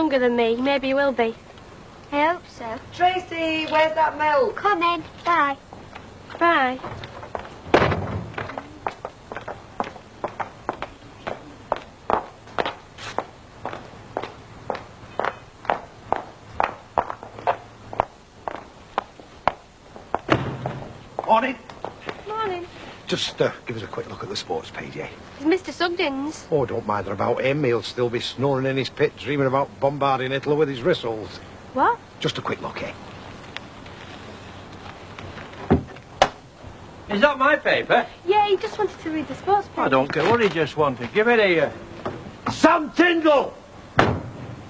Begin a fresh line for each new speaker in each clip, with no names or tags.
younger than me. Maybe he will be.
I hope so.
Tracy, where's that milk?
Coming. Bye.
Bye.
Morning.
Morning.
Just give us a quick look at the sports page, eh?
Is Mr. Sugden's?
Oh, don't mind her about him. He'll still be snoring in his pit, dreaming about bombarding Italy with his whistles.
What?
Just a quick look, eh?
Is that my paper?
Yeah, he just wanted to read the sports page.
I don't care what he just wanted. Give it here.
Sam Tindle!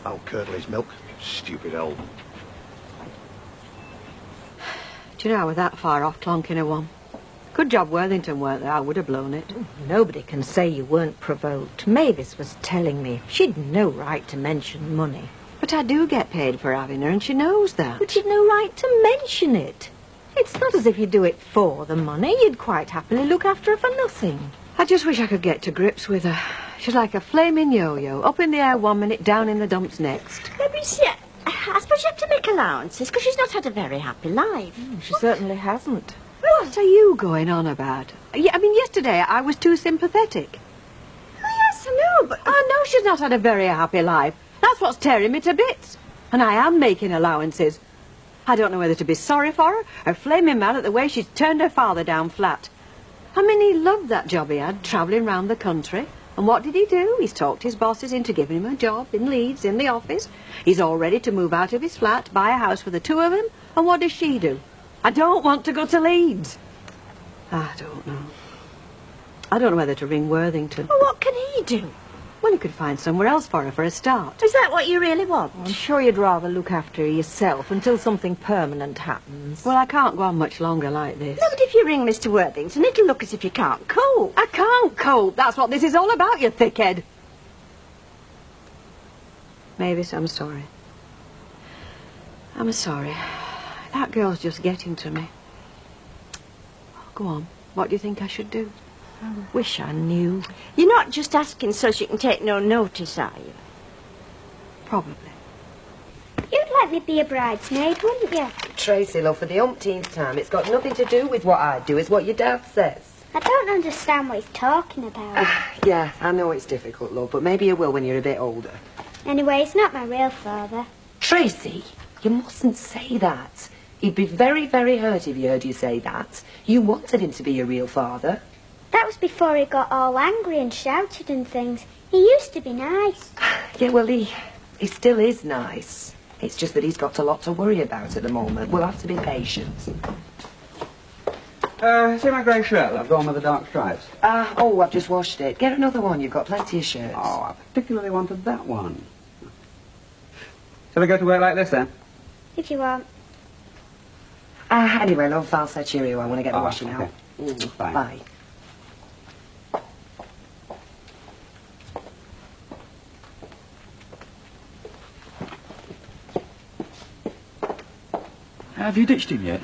I'll curdle his milk. Stupid old.
Do you know I was that far off clonking a one? Good job Worthington weren't there. I would have blown it.
Nobody can say you weren't provoked. Mavis was telling me she'd no right to mention money.
But I do get paid for having her, and she knows that.
But you'd no right to mention it. It's not as if you do it for the money. You'd quite happily look after her for nothing.
I just wish I could get to grips with her. She's like a flaming yo-yo. Up in the air 1 minute, down in the dumps next.
Maybe I suppose you have to make allowances, because she's not had a very happy life.
She certainly hasn't. What are you going on about? Yeah, I mean, yesterday I was too sympathetic.
Oh, yes, I know, but...
I know she's not had a very happy life. That's what's tearing me to bits. And I am making allowances. I don't know whether to be sorry for her or flaming mad at the way she's turned her father down flat. I mean, he loved that job he had, travelling round the country. And what did he do? He's talked his bosses into giving him a job in Leeds, in the office. He's all ready to move out of his flat, buy a house for the two of them. And what does she do? I don't want to go to Leeds. I don't know. I don't know whether to ring Worthington.
Well, what can he do?
Well, you could find somewhere else for her for a start.
Is that what you really want?
I'm sure you'd rather look after her yourself until something permanent happens. Well, I can't go on much longer like this.
No, but if you ring Mr. Worthington, it'll look as if you can't cope.
I can't cope. That's what this is all about, you thickhead. Mavis, I'm sorry. I'm sorry. That girl's just getting to me. Go on. What do you think I should do?
I wish I knew. You're not just asking so she can take no notice, are you?
Probably.
You'd let me be a bridesmaid, wouldn't you?
Tracy, love, for the umpteenth time, it's got nothing to do with what I do. It's what your dad says.
I don't understand what he's talking about.
Yeah, I know it's difficult, love, but maybe you will when you're a bit older.
Anyway, he's not my real father.
Tracy, you mustn't say that. He'd be very, very hurt if he heard you say that. You wanted him to be your real father.
That was before he got all angry and shouted and things. He used to be nice.
Yeah, well, he still is nice. It's just that he's got a lot to worry about at the moment. We'll have to be patient.
See my grey shirt, love, the one with the dark stripes?
Oh, I've just washed it. Get another one. You've got plenty of shirts.
Oh, I particularly wanted that one. Shall I go to work like this, then?
If you want.
Anyway, love, I'll say cheerio. I want to get the washing
okay.
out.
Fine.
Bye.
Have you ditched him yet?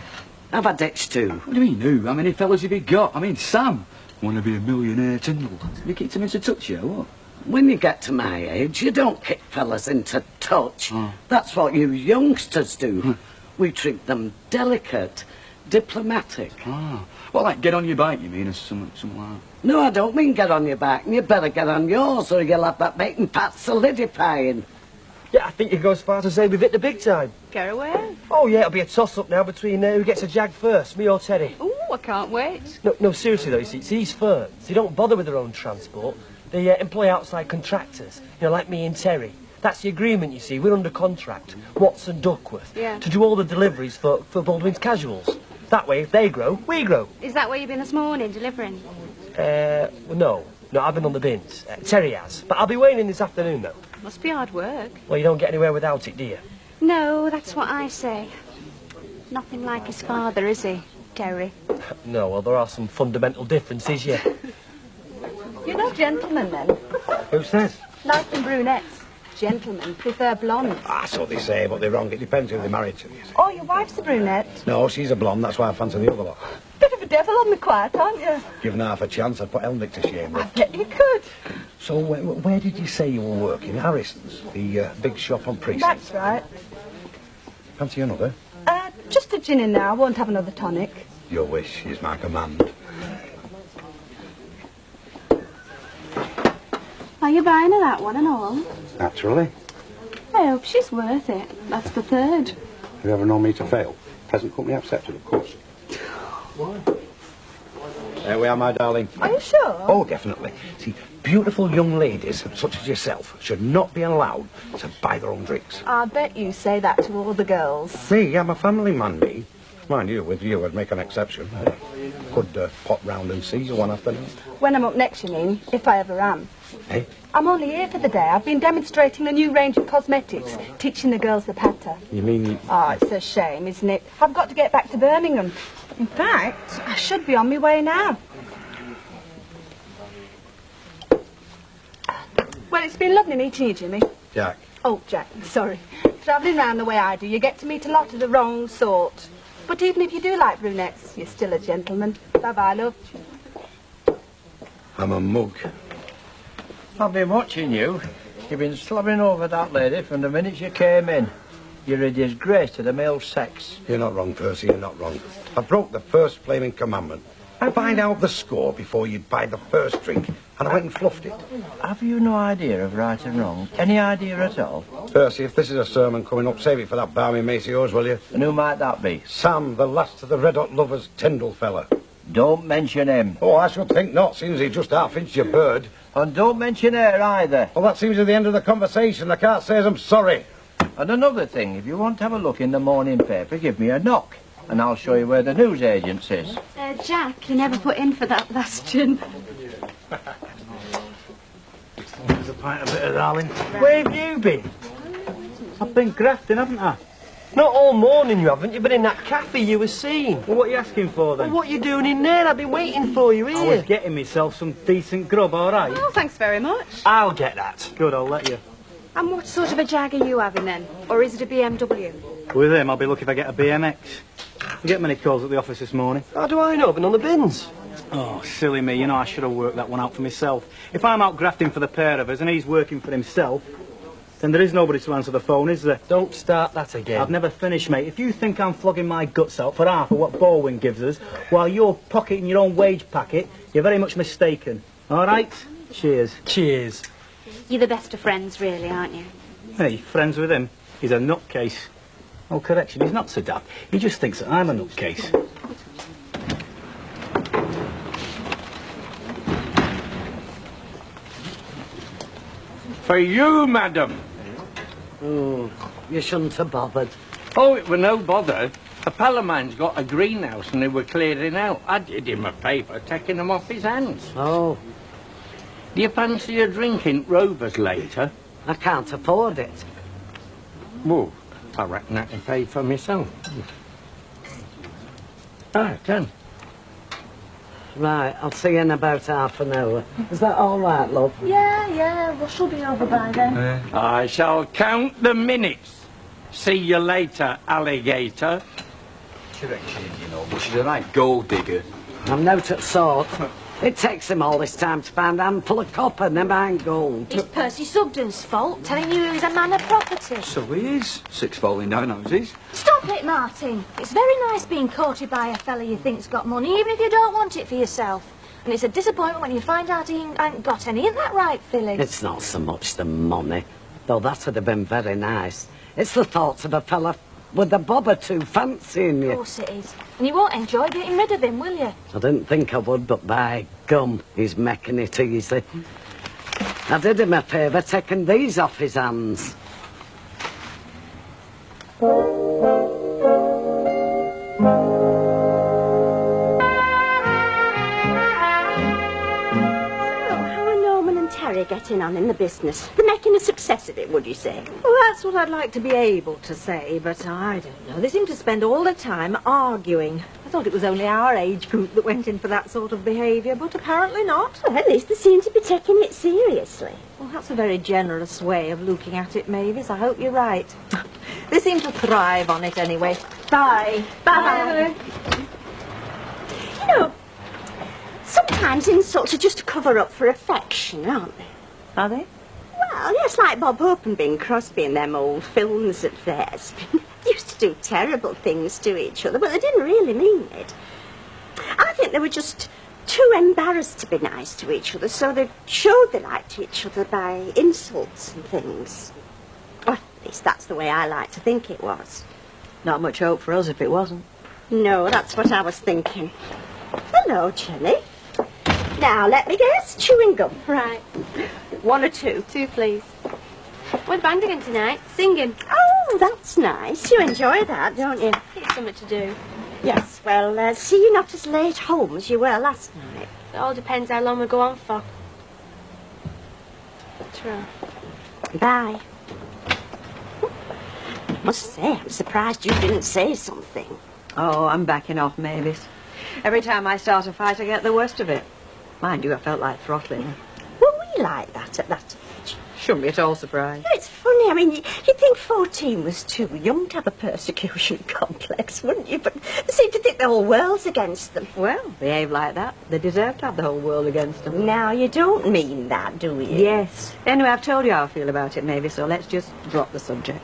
Have I ditched too?
What do you mean, who? How many fellas have you got? I mean, Sam. Want to be a millionaire, Tindle. Have you kicked him into touch yet, or what?
When you get to my age, you don't kick fellas into touch. That's what you youngsters do. We treat them delicate, diplomatic.
Well, like get on your bike, you mean, or something like that?
No, I don't mean get on your back. You better get on yours, or you'll have that making pat solidifying.
Yeah, I think you go as far as to say we've hit the big time.
Get away.
Oh, yeah, it'll be a toss-up now between who gets a jag first, me or Teddy.
Ooh, I can't wait.
No, seriously, though, you see, it's these firms. They don't bother with their own transport. They employ outside contractors, you know, like me and Terry. That's the agreement, you see. We're under contract, Watson Duckworth, to do all the deliveries for Baldwin's Casuals. That way, if they grow, we grow.
Is that where you've been this morning, delivering?
Well, no, I've been on the bins. Terry has. But I'll be weighing in this afternoon, though.
Must be hard work.
Well, you don't get anywhere without it, do you?
No, that's what I say. Nothing like his father, is he, Terry?
No, well, there are some fundamental differences, yeah.
You're not gentlemen, then.
Who says?
Light and brunettes. Gentlemen prefer blondes.
That's what they say, but they're wrong. It depends who they're married to, you see.
Oh, your wife's a brunette.
No, she's a blonde. That's why I fancy the other lot.
Bit of a
the devil on the quiet, aren't you?
Given half a chance, I'd put Elnick to shame.
I bet you could.
So, where did you say you were working? Harrison's, the big shop on Precinct.
That's right.
Fancy another?
Just a gin in now. I won't have another tonic.
Your wish is my command.
Are you buying her that one and all?
Naturally.
I hope she's worth it. That's the third.
Have you ever known me to fail? Present company accepted, of course.
Why?
There we are, my darling.
Are you sure?
Oh, definitely. See, beautiful young ladies, such as yourself, should not be allowed to buy their own drinks.
I bet you say that to all the girls.
Me, I'm a family man, me. Mind you, with you, I'd make an exception. Could pop round and see you one afternoon.
When I'm up next, you mean, if I ever am.
Eh?
I'm only here for the day. I've been demonstrating a new range of cosmetics, teaching the girls the patter.
You mean...
Oh, it's a shame, isn't it? I've got to get back to Birmingham. In fact, I should be on my way now. Well, it's been lovely meeting you, Jimmy.
Jack.
Oh, Jack, sorry. Travelling round the way I do, you get to meet a lot of the wrong sort. But even if you do like brunettes, you're still a gentleman. Bye-bye, love.
I'm a mug.
I've been watching you. You've been slobbering over that lady from the minute you came in. You're a disgrace to the male sex.
You're not wrong, Percy, you're not wrong. I broke the first flaming commandment. I find out the score before you buy the first drink, and I went and fluffed it.
Have you no idea of right and wrong? Any idea at all?
Percy, if this is a sermon coming up, save it for that barmy mate of yours, will you?
And who might that be?
Sam, the last of the Red Hot Lovers, Tindle fella.
Don't mention him.
Oh, I should think not, since he just half-inched your bird.
And don't mention her either.
Well, that seems to be the end of the conversation. I can't say as I'm sorry.
And another thing, if you want to have a look in the morning paper, give me a knock, and I'll show you where the newsagent is.
Jack, you never put in for that last gin.
There's a pint of bitter, darling.
Where have you been?
I've been grafting, haven't I?
Not all morning you haven't. You've been in that cafe you were seeing.
Well, what are you asking for, then?
Well, what you doing in there? I've been waiting for you here.
I was getting myself some decent grub, all right?
Oh, thanks very much.
I'll get that.
Good, I'll let you.
And what sort of a jag are you having then? Or is it a BMW?
With him, I'll be lucky if I get a BMX. You get many calls at the office this morning.
How do I know? I've been on the bins.
Oh, silly me. You know, I should have worked that one out for myself. If I'm out grafting for the pair of us and he's working for himself, then there is nobody to answer the phone, is there?
Don't start that again.
I've never finished, mate. If you think I'm flogging my guts out for half of what Baldwin gives us, while you're pocketing your own wage packet, you're very much mistaken. All right? Cheers.
Cheers.
You're the best of friends, really, aren't you?
Hey, friends with him? He's a nutcase. Oh, correction, he's not so daft. He just thinks that I'm a nutcase.
For you, madam.
Oh, you shouldn't have bothered.
Oh, it were no bother. A pal of mine's got a greenhouse and they were clearing out. I did him a favour, taking them off his hands.
Oh,
Do you fancy a drink in Rovers later?
I can't afford it.
Well, I reckon I can pay for myself. I can.
Right, I'll see you in about half an hour. Is that all right, love?
Yeah, Rush will be over by then.
I shall count the minutes. See you later, alligator.
She reckons she is, you know, but she's a right gold digger.
I'm not at sort. It takes him all this time to find a handful of copper, never mind gold.
It's Percy Sugden's fault, telling you he's a man of property.
So he is. 6 falling down houses.
Stop it, Martin. It's very nice being courted by a fella you think's got money, even if you don't want it for yourself. And it's a disappointment when you find out he ain't got any. Isn't that right, Phyllis?
It's not so much the money, though that would have been very nice. It's the thoughts of a fella with a bob or two fancying you.
Of course it is. And you won't enjoy getting rid of him, will you?
I didn't think I would, but by gum, he's making it easy. I did him a favour taking these off his hands.
Getting on in the business. They're making a success of it, would you say?
Well, that's what I'd like to be able to say, but I don't know. They seem to spend all the time arguing. I thought it was only our age group that went in for that sort of behaviour, but apparently not.
Well, at least they seem to be taking it seriously.
Well, that's a very generous way of looking at it, Mavis. I hope you're right. They seem to thrive on it anyway. Bye.
Bye. You know, Sometimes insults are just a cover-up for affection, aren't they?
Are they?
Well, yes, like Bob Hope and Bing Crosby in them old films of theirs. They used to do terrible things to each other, but they didn't really mean it. I think they were just too embarrassed to be nice to each other, so they showed they liked each other by insults and things. Or at least that's the way I like to think it was.
Not much hope for us if it wasn't.
No, that's what I was thinking. Hello, Jenny. Now, let me guess, chewing gum.
Right.
1 or 2?
2, please. We're band again tonight, singing.
Oh, that's nice. You enjoy that, don't you?
It's something to do.
Yes, well, see you not as late home as you were last night.
It all depends how long we go on for. True.
Bye. Must say, I'm surprised you didn't say something.
Oh, I'm backing off, Mavis. Every time I start a fight, I get the worst of it. Mind you, I felt like throttling her.
Were we like that at that age?
Shouldn't be at all surprised.
It's funny, I mean, you'd think 14 was too young to have a persecution complex, wouldn't you? But they seem to think the whole world's against them.
Well, behave like that. They deserve to have the whole world against them.
Now, you don't mean that, do you?
Yes. Anyway, I've told you how I feel about it, Mavis, so let's just drop the subject.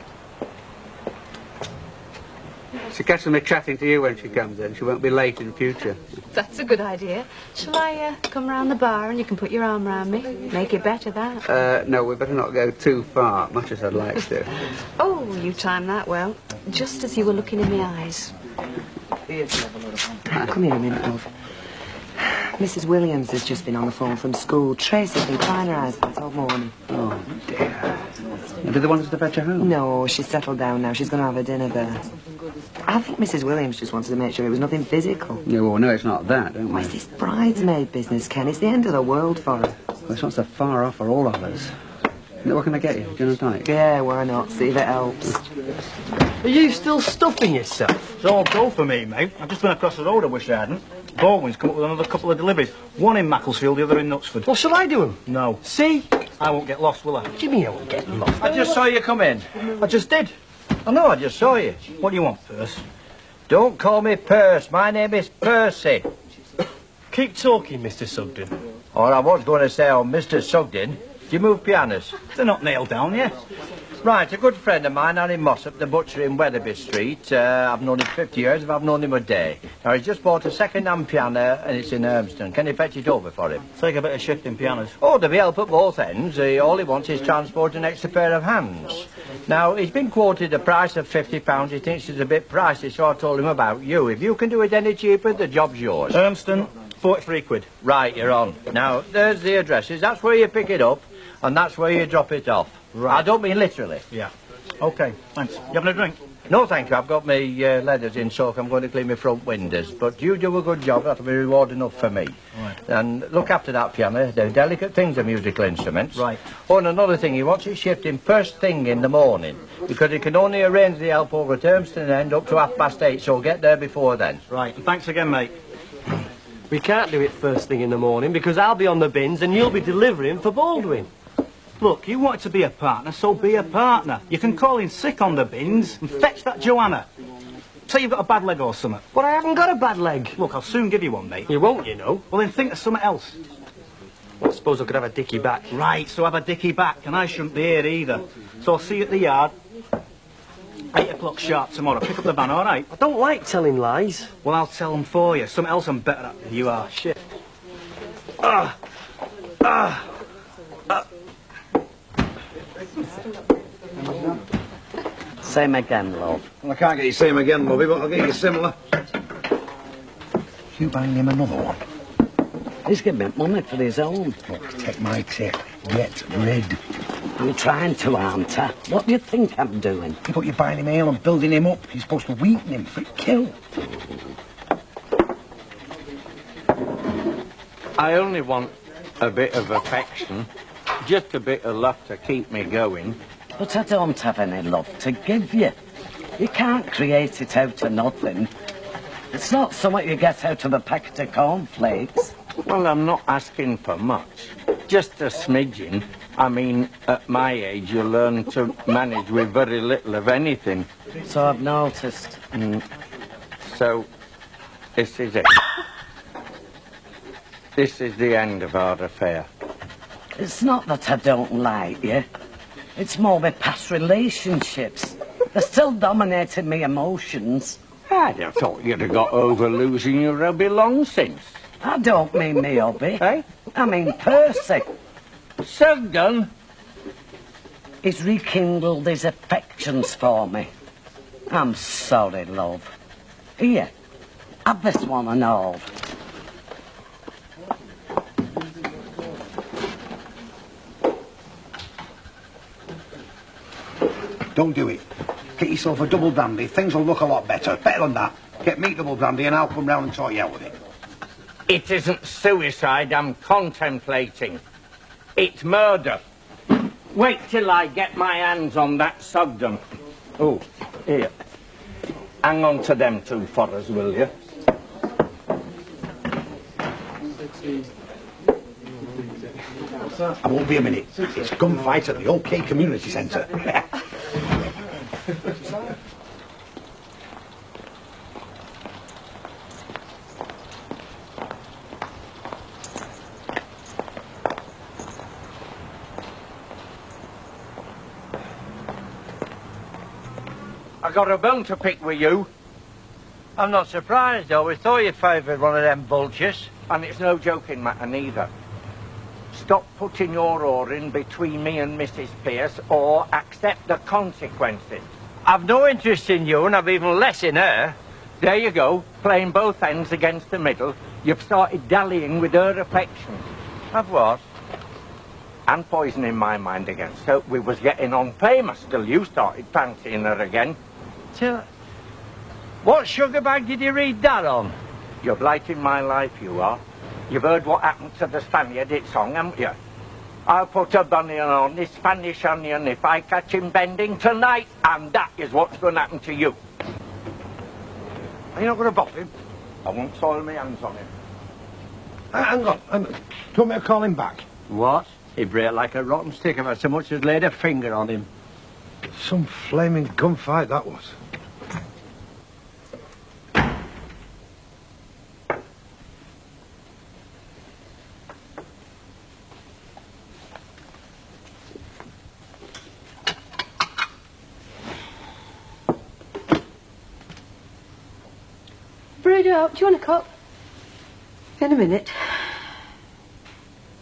She catches me chatting to you when she comes in. She won't be late in future.
That's a good idea. Shall I come round the bar and you can put your arm round me? Make it better, that.
No, we better not go too far, much as I'd like to.
Oh, you timed that well. Just as you were looking in my eyes.
Come here a minute, love. Mrs. Williams has just been on the phone from school. Tracy's been crying her eyes out all morning.
Oh, dear. Did they want us to fetch her home?
No, she's settled down now. She's going to have her dinner there. I think Mrs. Williams just wanted to make sure it was nothing physical.
Yeah, well, no, it's not that, don't we?
What's this bridesmaid business, Ken? It's the end of the world for her.
Well, it's not so far off for all of us. What can I get you? Gin and tonic?
Yeah, why not? See if it helps.
Are you still stuffing yourself? It's all go for me, mate. I've just been across the road, I wish I hadn't. Baldwin's come up with another couple of deliveries. One in Macclesfield, the other in Knutsford.
Well, shall I do them?
No.
See?
I won't get lost, will I?
What do you mean I won't get lost?
I just saw you come in.
I just did.
I know, I just saw you.
What do you want, Perce?
Don't call me Perce. My name is Percy.
Keep talking, Mr. Sugden.
Or I was going to say, oh, Mr. Sugden, do you move pianos?
They're not nailed down yet.
Right, a good friend of mine, Harry Mossop, the butcher in Weatherby Street. I've known him 50 years, if I've known him a day. Now, he's just bought a second-hand piano, and it's in Urmston. Can you fetch it over for him?
Take a bit of shifting pianos.
Oh, there'll be help at both ends. All he wants is transport an extra pair of hands. Now, he's been quoted a price of £50. He thinks it's a bit pricey, so I told him about you. If you can do it any cheaper, the job's yours.
Urmston, 43 quid.
Right, you're on. Now, there's the addresses. That's where you pick it up, and that's where you drop it off.
Right.
I don't mean literally.
Yeah. OK, thanks. You having a drink?
No, thank you. I've got my leathers in soak. I'm going to clean my front windows. But you do a good job. That'll be reward enough for me.
Right.
And look after that piano. They're delicate things, the musical instruments.
Right.
Oh, and another thing. He wants it shifting first thing in the morning. Because he can only arrange the help over at Urmston End up to 8:30. So get there before then.
Right. And thanks again, mate.
We can't do it first thing in the morning because I'll be on the bins and you'll be delivering for Baldwin.
Look, you wanted to be a partner, so be a partner. You can call in sick on the bins and fetch that Joanna. Say you've got a bad leg or something.
But I haven't got a bad leg.
Look, I'll soon give you one, mate.
You won't, you know.
Well, then think of something else.
Well, I suppose I could have a dickie back.
Right, so have a dickie back, and I shouldn't be here either. So I'll see you at the yard. 8 o'clock sharp tomorrow. Pick up the van, all right?
I don't like telling lies.
Well, I'll tell them for you. Something else I'm better at than you are. Shit.
Same again, love.
Well, I can't get you same again, Bobby, but I'll get you similar. You buying him another one?
He's giving me money for his own.
Look, take my tip. Get rid.
I'm trying to, aren't I? What do you think I'm doing?
But you're buying him ale and building him up. You're supposed to weaken him for kill.
I only want a bit of affection, just a bit of love to keep me going.
But I don't have any love to give you. You can't create it out of nothing. It's not something you get out of a packet of cornflakes.
Well, I'm not asking for much. Just a smidgen. I mean, at my age, you learn to manage with very little of anything.
So I've noticed.
So, this is it. This is the end of our affair.
It's not that I don't like you. It's more my past relationships. They're still dominating my emotions.
I'd have thought you'd have got over losing your hubby long since.
I don't mean me hubby.
Eh?
I mean Percy.
So done.
He's rekindled his affections for me. I'm sorry, love. Here, have this one and all.
Don't do it. Get yourself a double brandy. Things will look a lot better. Better than that. Get me double brandy and I'll come round and sort you out with it.
It isn't suicide I'm contemplating. It's murder. Wait till I get my hands on that Sugden. Oh, here. Hang on to them two for us, will you?
I won't be a minute. It's gunfight at the OK Community Centre.
I got a bone to pick with you. I'm not surprised, though. We thought you favoured one of them vultures.
And it's no joking matter neither. Stop putting your oar in between me and Mrs. Pierce, or accept the consequences.
I've no interest in you, and I've even less in her.
There you go, playing both ends against the middle. You've started dallying with her affections.
Of what?
And poisoning my mind against her. We was getting on famous till you started fancying her again.
What sugar bag did you read that on?
You're blighting my life, you are. You've heard what happened to the Spaniard it song, haven't you? I'll put a bunny on this Spanish onion if I catch him bending tonight, and that is what's going to happen to you.
Are you not going to bop him?
I won't soil my hands on him.
Hang on. Do you want me to call him back?
What? He'd break like a rotten stick if I so much as laid a finger on him.
Some flaming gunfight that was.
Brewed up. Do you want a cup?
In a minute.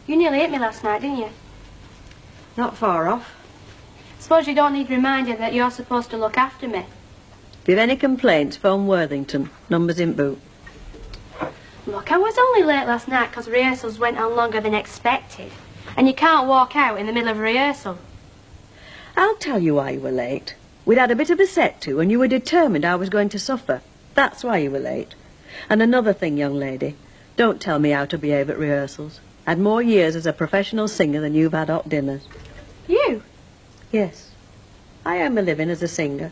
You nearly hit me last night, didn't you?
Not far off.
Suppose you don't need reminding that you're supposed to look after me.
If you've any complaints, phone Worthington. Number's in boot.
Look, I was only late last night because rehearsals went on longer than expected. And you can't walk out in the middle of a rehearsal.
I'll tell you why you were late. We'd had a bit of a set to, and you were determined I was going to suffer. That's why you were late. And another thing, young lady, don't tell me how to behave at rehearsals. I'd more years as a professional singer than you've had hot dinners.
You?
Yes. I earn my living as a singer.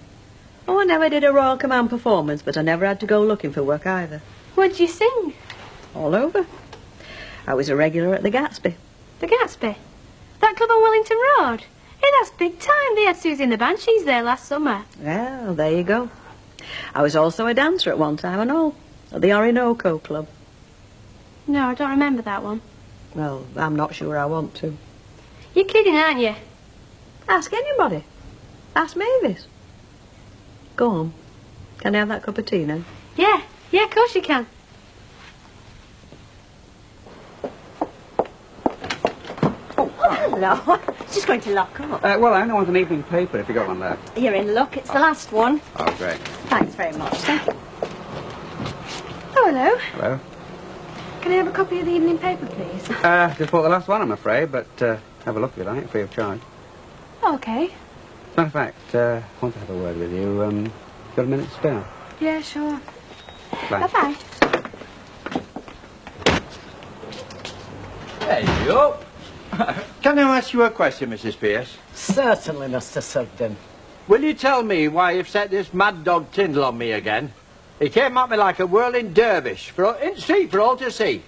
Oh, I never did a Royal Command performance, but I never had to go looking for work either.
What'd you sing?
All over. I was a regular at the Gatsby.
The Gatsby? That club on Wellington Road? Hey, that's big time. They had Susie and the Banshees there last summer.
Well, there you go. I was also a dancer at one time and all, at the Orinoco Club.
No, I don't remember that one.
Well, I'm not sure I want to.
You're kidding, aren't you?
Ask anybody. Ask Mavis. Go on. Can I have that cup of tea now?
Yeah, of course you can.
Hello. Just going to lock up.
Well, I only want an evening paper if you got one there.
You're in luck. It's the last one.
Oh, great.
Thanks very much. Thank you.
Oh, hello.
Hello.
Can I have a copy of the evening paper, please?
Just bought the last one, I'm afraid, but have a look if you like, free of charge.
Okay.
As a matter of fact, I want to have a word with you. Got a minute to spare?
Yeah, sure.
Bye.
Bye-bye.
There you go. Can I ask you a question, Mrs. Pierce?
Certainly, Mr. Sugden.
Will you tell me why you've set this mad dog Tindle on me again? He came at me like a whirling dervish, in the street for all to see.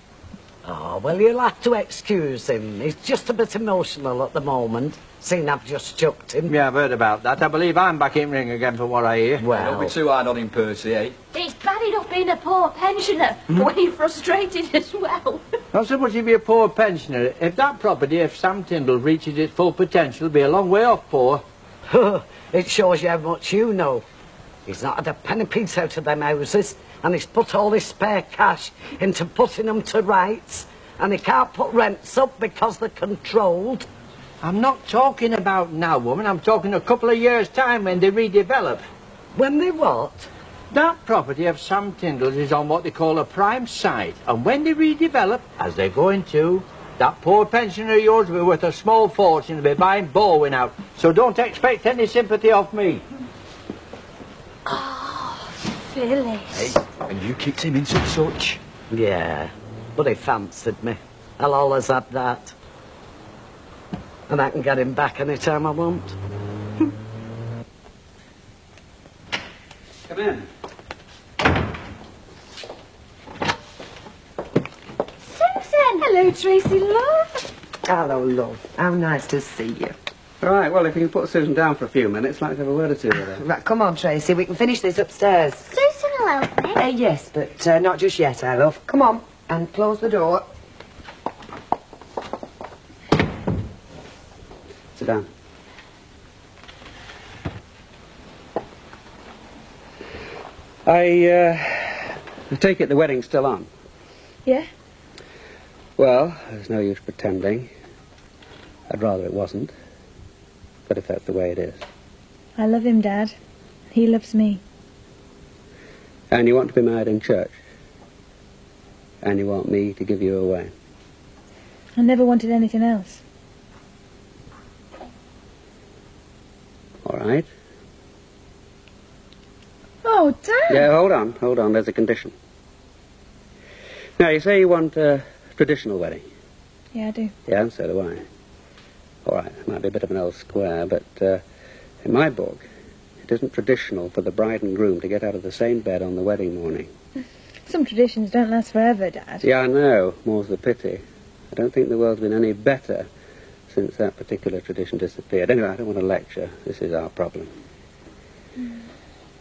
Oh, well, you'll have to excuse him. He's just a bit emotional at the moment. seeing I've just chucked him.
Yeah, I've heard about that. I believe I'm back in ring again from what I hear.
Well,
Don't be too hard on him, Percy, eh?
It's bad enough being a poor pensioner, but when you're frustrated as well.
Not so much if you're a poor pensioner. If that property, if Sam Tindle reaches its full potential, it'll be a long way off poor.
It shows you how much you know. He's not had a penny piece out of them houses, and he's put all his spare cash into putting them to rights, and he can't put rents up because they're controlled.
I'm not talking about now, woman. I'm talking a couple of years' time when they redevelop.
When they what?
That property of Sam Tindle's is on what they call a prime site, and when they redevelop, as they're going to, that poor pensioner of yours will be worth a small fortune to be buying Baldwin out. So don't expect any sympathy off me.
Oh, Phyllis.
Hey, and you kicked him into such?
Yeah, but he fancied me. I'll always have that. And I can get him back any time I want.
Come in.
Susan!
Hello, Tracy, love. Hello, love. How nice to see you.
All right, well, if you can put Susan down for a few minutes, I'd like to have a word or two with her.
Right, come on, Tracy. We can finish this upstairs.
Susan will help me.
Yes, but not just yet, I love. Come on, and close the door.
Sit down. I take it the wedding's still on.
Yeah?
Well, there's no use pretending. I'd rather it wasn't. But if that's the way it is.
I love him, Dad. He loves me.
And you want to be married in church. And you want me to give you away.
I never wanted anything else.
All right.
Oh, Dad!
Yeah, hold on, there's a condition. Now, you say you want a traditional wedding.
Yeah, I do.
Yeah, and so do I. All right, it might be a bit of an old square, but in my book, it isn't traditional for the bride and groom to get out of the same bed on the wedding morning.
Some traditions don't last forever, Dad.
Yeah, I know. More's the pity. I don't think the world's been any better since that particular tradition disappeared. Anyway, I don't want to lecture. This is our problem.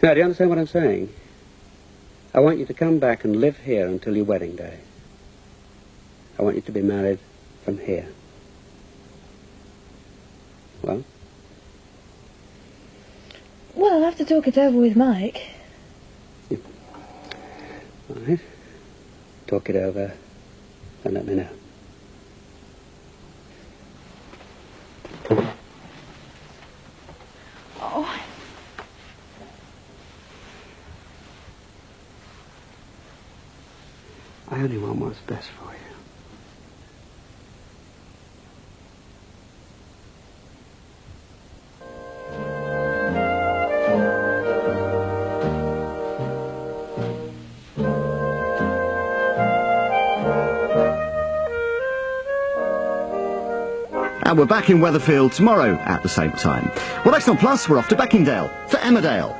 Now, do you understand what I'm saying? I want you to come back and live here until your wedding day. I want you to be married from here. Well?
Well, I'll have to talk it over with Mike.
All right. Talk it over and let me know.
Oh.
I only want what's best for you.
And we're back in Weatherfield tomorrow at the same time. Well, next on Plus, we're off to Beckingdale for Emmerdale.